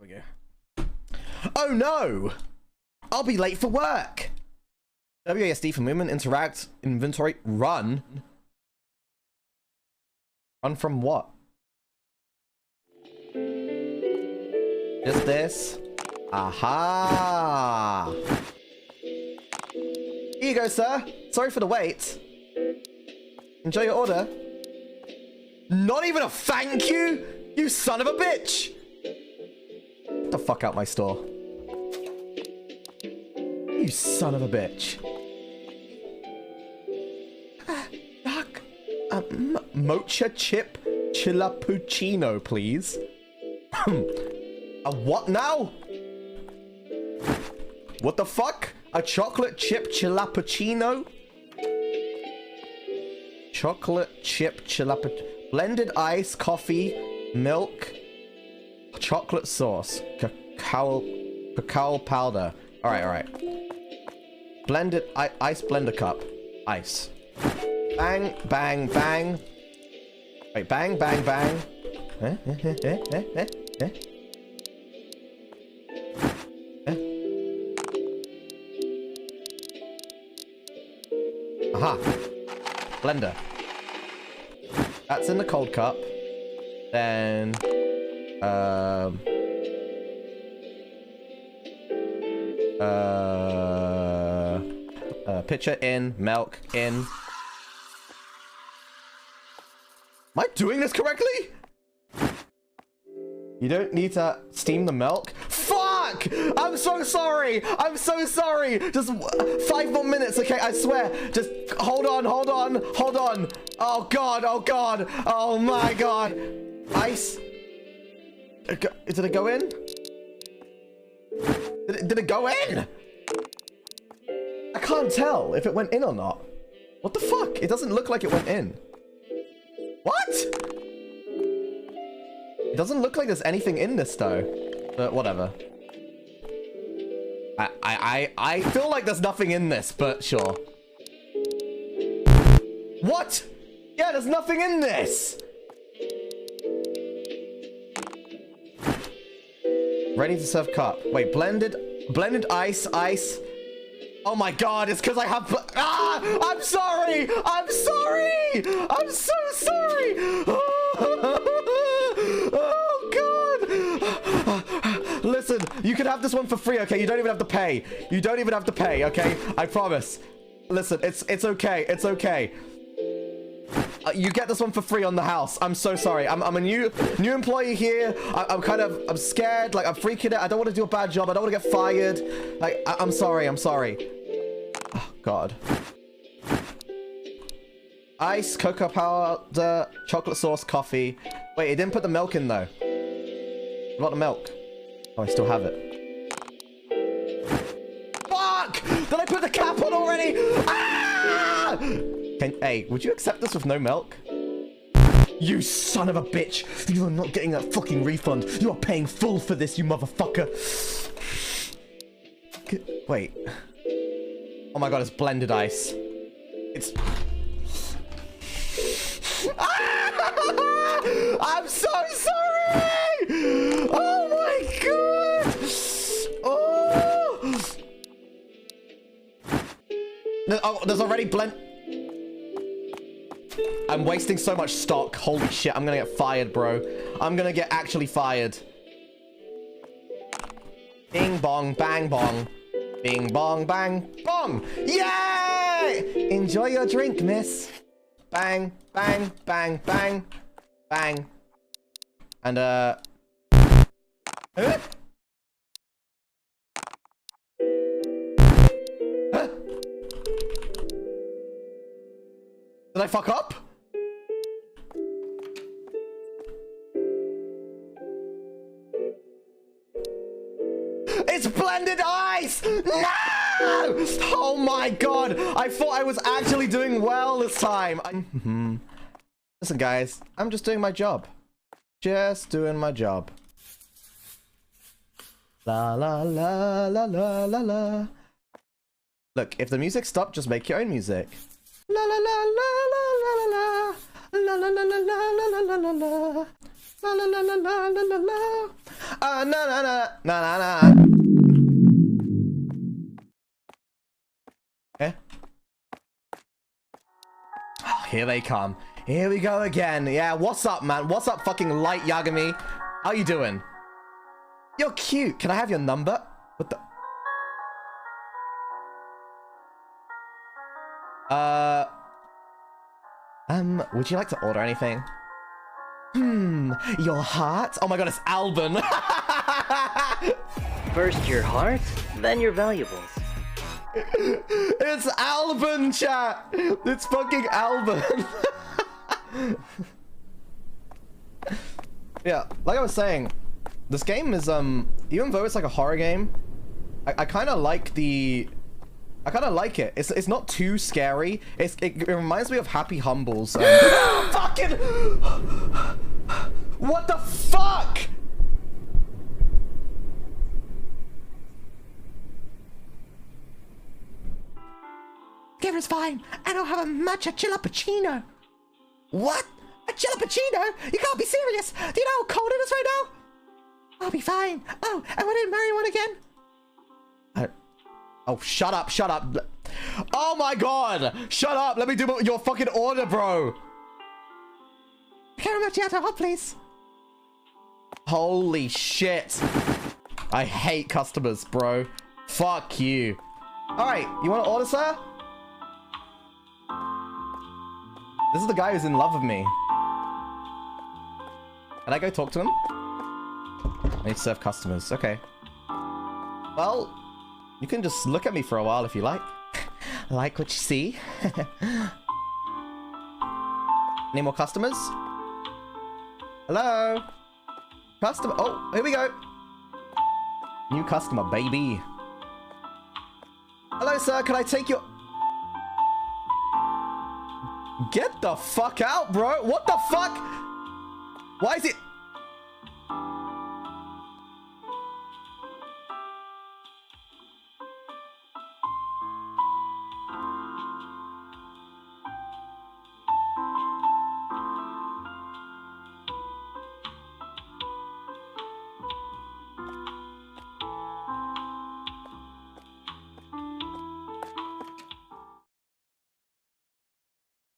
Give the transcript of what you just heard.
we go. Oh no! I'll be late for work! WASD for movement, interact, inventory, run. Run from what? Just this? Aha! Here you go, sir. Sorry for the wait. Enjoy your order. Not even a thank you? You son of a bitch! Get the fuck out my store. You son of a bitch. Fuck. Mocha chip chilappuccino, please. A what now? What the fuck? A chocolate chip chilappuccino? Chocolate chip chilappuccino. Blended ice, coffee, milk, chocolate sauce, cacao powder. Alright. Blended ice blender cup. Ice. Bang, bang, bang. Wait, bang, bang, bang. Aha. Blender. That's in the cold cup. Then pitcher in, milk in. Am I doing this correctly? You don't need to steam the milk. Fuck! I'm so sorry. I'm so sorry. Just 5 more minutes, okay? I swear. Just hold on. Oh god. Oh my god. Ice. Did it go in? Did it go in? I can't tell if it went in or not. What the fuck? It doesn't look like it went in. What? It doesn't look like there's anything in this though. But whatever. I feel like there's nothing in this, but sure. What? Yeah, there's nothing in this. Ready to serve cup. Wait, blended ice. Oh my god, it's because I have... I'm sorry! I'm so sorry! Oh god! Listen, you can have this one for free, okay? You don't even have to pay. Okay? I promise. Listen, it's okay. You get this one for free on the house. I'm so sorry. I'm a new employee here. I'm scared. Like, I'm freaking out. I don't want to do a bad job. I don't want to get fired. Like, I'm sorry. Oh, God. Ice, cocoa powder, chocolate sauce, coffee. Wait, it didn't put the milk in, though. What about the milk? Oh, I still have it. Fuck! Did I put the cap on already? Ah! Hey, would you accept this with no milk? You son of a bitch! You are not getting that fucking refund. You are paying full for this, you motherfucker. Wait. Oh my god, it's blended ice. It's... I'm so sorry! Oh my god! Oh, there's already blend... I'm wasting so much stock. Holy shit, I'm gonna get fired, bro. I'm gonna get actually fired. Bing bong, bang bong. Bing bong, bang bong. Yay! Enjoy your drink, miss. Bang, bang, bang, bang, bang. And, Huh? Did I fuck up? It's blended ice! No! Oh my god! I thought I was actually doing well this time. Listen, guys, I'm just doing my job. Just doing my job. La la la la la la la. Look, if the music stopped, just make your own music. La la la la la la la la la la la la la la la la la La la la la la la la la. Na na na na na na. Eh? Oh, here they come. Here we go again. Yeah, what's up, man? What's up, fucking light Yagami? How you doing? You're cute. Can I have your number? What the? Would you like to order anything? Your heart? Oh my god, it's Alban. First your heart, then your valuables. It's Alban, chat. It's fucking Alban. Yeah, like I was saying, this game is even though it's like a horror game, I kind of like the. I kind of like it. It's not too scary. It reminds me of Happy Humbles. Fucking. What the fuck? Gamer's fine. I don't have a matcha chilappuccino. What? A chilappuccino? You can't be serious. Do you know how cold it is right now? I'll be fine. Oh, I want to marry one again. Oh, shut up, shut up. Oh my god. Shut up. Let me do your fucking order, bro. Caramel macchiato hot, please. Holy shit. I hate customers, bro. Fuck you. Alright, you want to order, sir? This is the guy who's in love with me. Can I go talk to him? I need to serve customers. Okay. Well, you can just look at me for a while if you like. Like what you see. Any more customers? Hello? Customer. Oh, here we go. New customer, baby. Hello, sir. Can I take your... Get the fuck out, bro. What the fuck? Why is it...